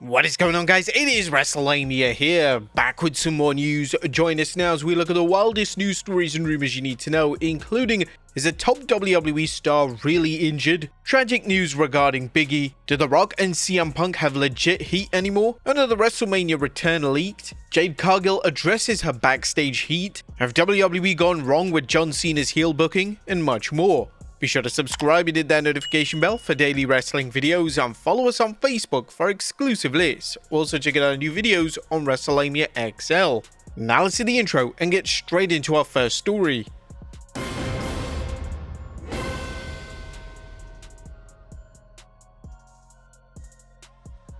What is going on, guys? It is Wrestlelamia here, back with some more news. Join us now as we look at the wildest news stories and rumors you need to know, including: is a top WWE star really injured? Tragic news regarding Big E. Do The Rock and CM Punk have legit heat anymore? Another WrestleMania return leaked? Jade Cargill addresses her backstage heat? Have WWE gone wrong with John Cena's heel booking? And much more. Be sure to subscribe and hit that notification bell for daily wrestling videos, and follow us on Facebook for exclusive lists. Also check out our new videos on Wrestlelamia XL. Now let's see the intro and get straight into our first story.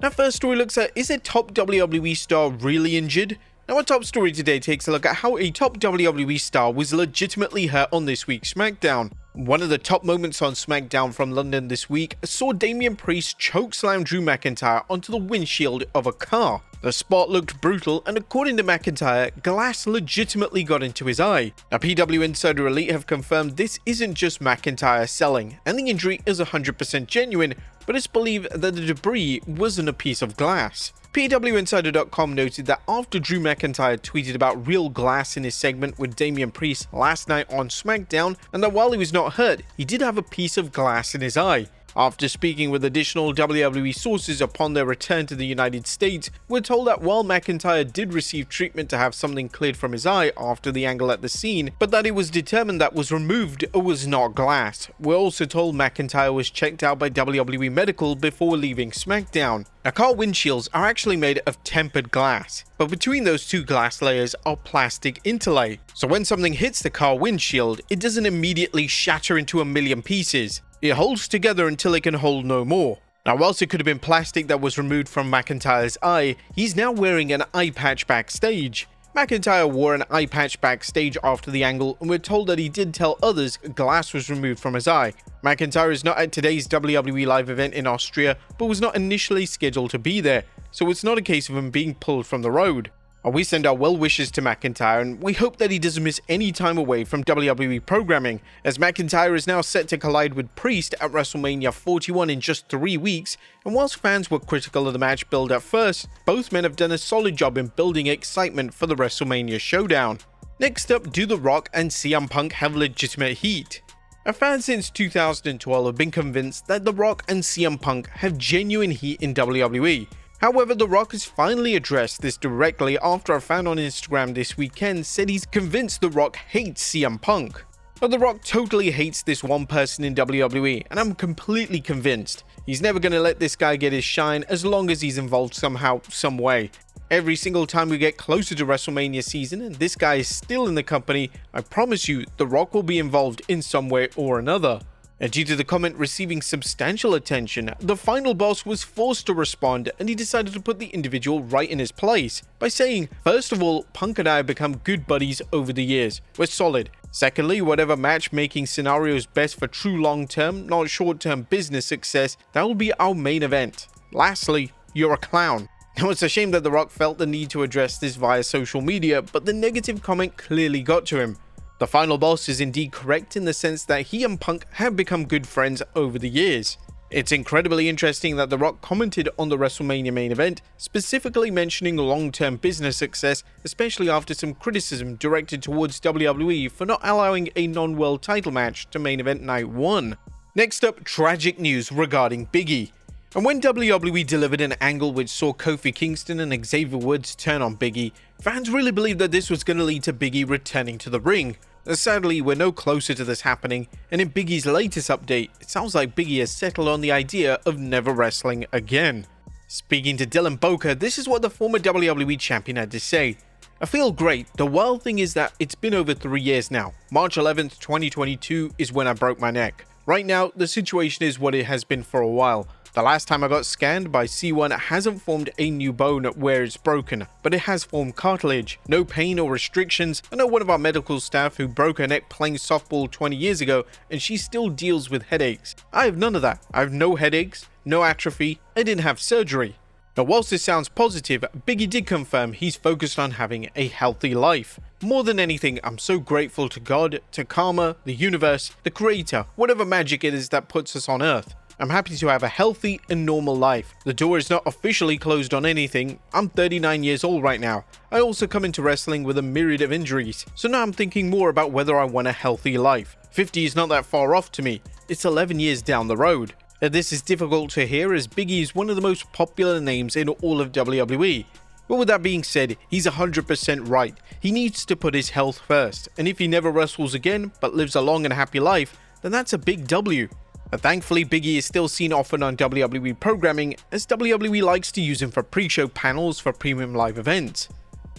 Our first story looks at: is a top WWE star really injured? Now, our top story today takes a look at how a top WWE star was legitimately hurt on this week's SmackDown. One of the top moments on SmackDown from London this week saw Damian Priest chokeslam Drew McIntyre onto the windshield of a car. The spot looked brutal, and according to McIntyre, glass legitimately got into his eye. Now, PW Insider Elite have confirmed this isn't just McIntyre selling, and the injury is 100% genuine, but it's believed that the debris wasn't a piece of glass. PWInsider.com noted that after Drew McIntyre tweeted about real glass in his segment with Damian Priest last night on SmackDown, and that while he was not hurt, he did have a piece of glass in his eye. After speaking with additional WWE sources upon their return to the United States, we're told that while McIntyre did receive treatment to have something cleared from his eye after the angle at the scene, but that it was determined that was removed was not glass. We're also told McIntyre was checked out by WWE Medical before leaving SmackDown. Now, car windshields are actually made of tempered glass, but between those two glass layers are plastic interlay. So when something hits the car windshield, it doesn't immediately shatter into a million pieces. It holds together until it can hold no more. Now, whilst it could have been plastic that was removed from McIntyre's eye, he's now wearing an eye patch backstage. McIntyre wore an eye patch backstage after the angle, and we're told that he did tell others glass was removed from his eye. McIntyre is not at today's WWE Live event in Austria, but was not initially scheduled to be there, so it's not a case of him being pulled from the road. We send our well wishes to McIntyre, and we hope that he doesn't miss any time away from WWE programming, as McIntyre is now set to collide with Priest at WrestleMania 41 in just 3 weeks, and whilst fans were critical of the match build at first, both men have done a solid job in building excitement for the WrestleMania showdown. Next up, do The Rock and CM Punk have legitimate heat? Our fans since 2012 have been convinced that The Rock and CM Punk have genuine heat in WWE. However, The Rock has finally addressed this directly after a fan on Instagram this weekend said he's convinced The Rock hates CM Punk. But The Rock totally hates this one person in WWE, and I'm completely convinced. He's never going to let this guy get his shine as long as he's involved somehow, some way. Every single time we get closer to WrestleMania season and this guy is still in the company, I promise you, The Rock will be involved in some way or another. And due to the comment receiving substantial attention, the final boss was forced to respond, and he decided to put the individual right in his place by saying, first of all, Punk and I have become good buddies over the years. We're solid. Secondly, whatever matchmaking scenario is best for true long-term, not short-term business success, that will be our main event. Lastly, you're a clown. Now, it's a shame that The Rock felt the need to address this via social media, but the negative comment clearly got to him. The final boss is indeed correct in the sense that he and Punk have become good friends over the years. It's incredibly interesting that The Rock commented on the WrestleMania main event, specifically mentioning long-term business success, especially after some criticism directed towards WWE for not allowing a non-world title match to main event night 1. Next up, tragic news regarding Big E. And when WWE delivered an angle which saw Kofi Kingston and Xavier Woods turn on Big E, fans really believed that this was going to lead to Big E returning to the ring. Sadly, we're no closer to this happening, and in Big E's latest update, it sounds like Big E has settled on the idea of never wrestling again. Speaking to Dylan Boker, this is what the former WWE champion had to say. I feel great. The wild thing is that it's been over 3 years now. March 11th, 2022 is when I broke my neck. Right now, the situation is what it has been for a while. The last time I got scanned by C1 hasn't formed a new bone where it's broken, but it has formed cartilage. No pain or restrictions. I know one of our medical staff who broke her neck playing softball 20 years ago, and she still deals with headaches. I have none of that. I have no headaches, no atrophy, I didn't have surgery. Now, whilst this sounds positive, Big E did confirm he's focused on having a healthy life. More than anything, I'm so grateful to God, to karma, the universe, the creator, whatever magic it is that puts us on earth. I'm happy to have a healthy and normal life. The door is not officially closed on anything. I'm 39 years old right now. I also come into wrestling with a myriad of injuries, so now I'm thinking more about whether I want a healthy life. 50 is not that far off to me. It's 11 years down the road. This is difficult to hear as Biggie is one of the most popular names in all of WWE. But with that being said, he's 100% right. He needs to put his health first, and if he never wrestles again but lives a long and happy life, then that's a big W. But thankfully, Biggie is still seen often on WWE programming, as WWE likes to use him for pre-show panels for premium live events.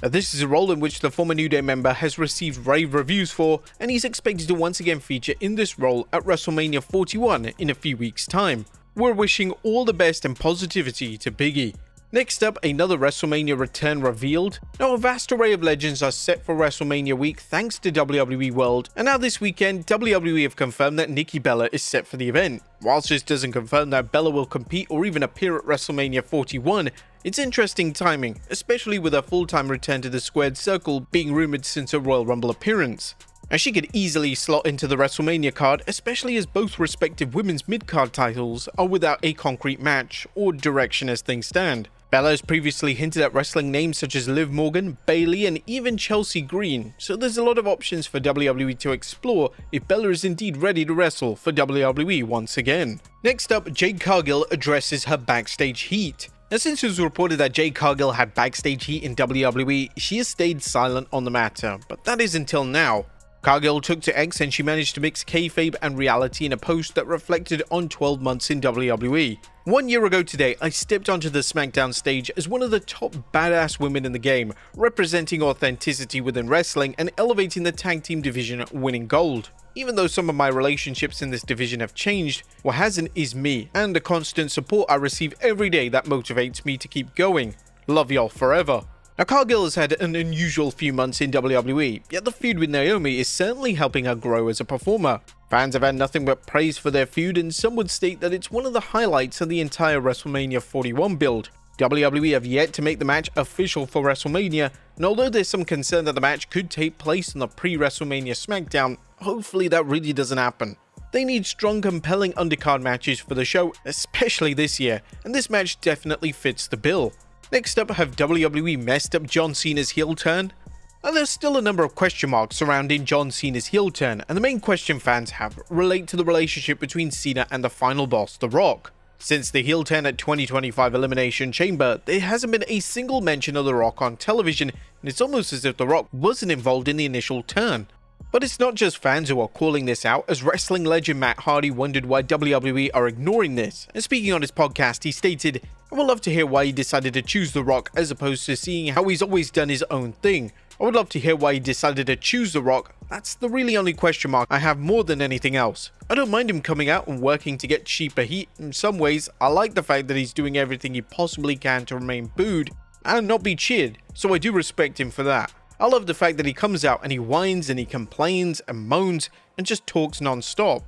This is a role in which the former New Day member has received rave reviews for, and he's expected to once again feature in this role at WrestleMania 41 in a few weeks' time. We're wishing all the best and positivity to Biggie. Next up, another WrestleMania return revealed. Now, a vast array of legends are set for WrestleMania week thanks to WWE World, and now this weekend, WWE have confirmed that Nikki Bella is set for the event. Whilst this doesn't confirm that Bella will compete or even appear at WrestleMania 41, it's interesting timing, especially with her full-time return to the squared circle being rumored since her Royal Rumble appearance. And she could easily slot into the WrestleMania card, especially as both respective women's mid-card titles are without a concrete match or direction as things stand. Bella has previously hinted at wrestling names such as Liv Morgan, Bayley, and even Chelsea Green, so there's a lot of options for WWE to explore if Bella is indeed ready to wrestle for WWE once again. Next up, Jade Cargill addresses her backstage heat. Now, since it was reported that Jade Cargill had backstage heat in WWE, she has stayed silent on the matter, but that is until now. Cargill took to X and she managed to mix kayfabe and reality in a post that reflected on 12 months in WWE. 1 year ago today, I stepped onto the SmackDown stage as one of the top badass women in the game, representing authenticity within wrestling and elevating the tag team division, winning gold. Even though some of my relationships in this division have changed, what hasn't is me and the constant support I receive every day that motivates me to keep going. Love y'all forever. Now, Cargill has had an unusual few months in WWE, yet the feud with Naomi is certainly helping her grow as a performer. Fans have had nothing but praise for their feud, and some would state that it's one of the highlights of the entire WrestleMania 41 build. WWE have yet to make the match official for WrestleMania, and although there's some concern that the match could take place on the pre-WrestleMania SmackDown, hopefully that really doesn't happen. They need strong, compelling undercard matches for the show, especially this year, and this match definitely fits the bill. Next up, have WWE messed up John Cena's heel turn? Now, there's still a number of question marks surrounding John Cena's heel turn, and the main question fans have relate to the relationship between Cena and the final boss, The Rock. Since the heel turn at 2025 Elimination Chamber, there hasn't been a single mention of The Rock on television, and it's almost as if The Rock wasn't involved in the initial turn. But it's not just fans who are calling this out, as wrestling legend Matt Hardy wondered why WWE are ignoring this, and speaking on his podcast, he stated, "I would love to hear why he decided to choose The Rock as opposed to seeing how he's always done his own thing. I would love to hear why he decided to choose The Rock. That's the really only question mark I have more than anything else. I don't mind him coming out and working to get cheaper heat. In some ways, I like the fact that he's doing everything he possibly can to remain booed and not be cheered, so I do respect him for that. I love the fact that he comes out and he whines and he complains and moans and just talks non-stop."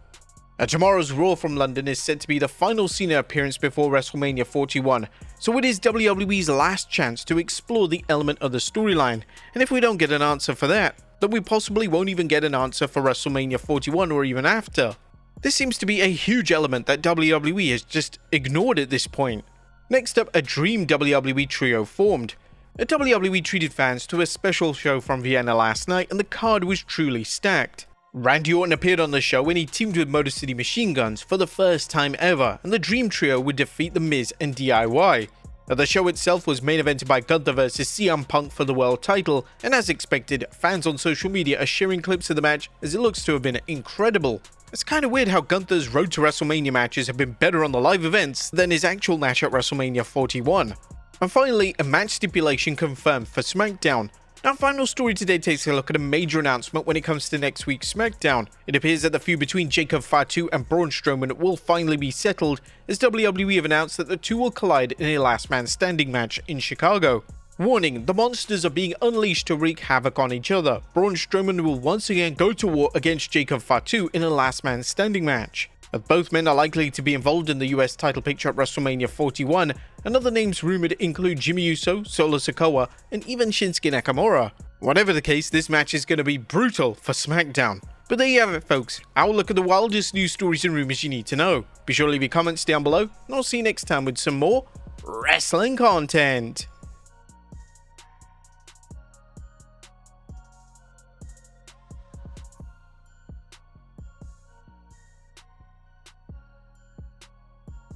Tomorrow's Raw from London is said to be the final Cena appearance before WrestleMania 41, so it is WWE's last chance to explore the element of the storyline, and if we don't get an answer for that, then we possibly won't even get an answer for WrestleMania 41 or even after. This seems to be a huge element that WWE has just ignored at this point. Next up, a dream WWE trio formed. WWE treated fans to a special show from Vienna last night, and the card was truly stacked. Randy Orton appeared on the show when he teamed with Motor City Machine Guns for the first time ever, and the Dream Trio would defeat The Miz and DIY. Now, the show itself was main evented by Gunther vs CM Punk for the world title, and as expected, fans on social media are sharing clips of the match as it looks to have been incredible. It's kind of weird how Gunther's Road to WrestleMania matches have been better on the live events than his actual match at WrestleMania 41. And finally, a match stipulation confirmed for SmackDown. Our final story today takes a look at a major announcement when it comes to next week's SmackDown. It appears that the feud between Jacob Fatu and Braun Strowman will finally be settled, as WWE have announced that the two will collide in a last man standing match in Chicago. Warning, the monsters are being unleashed to wreak havoc on each other. Braun Strowman will once again go to war against Jacob Fatu in a last man standing match. As both men are likely to be involved in the US title picture at WrestleMania 41, and other names rumored include Jimmy Uso, Solo Sikoa, and even Shinsuke Nakamura. Whatever the case, this match is going to be brutal for SmackDown. But there you have it, folks. Our look at the wildest news stories and rumors you need to know. Be sure to leave your comments down below, and I'll see you next time with some more wrestling content.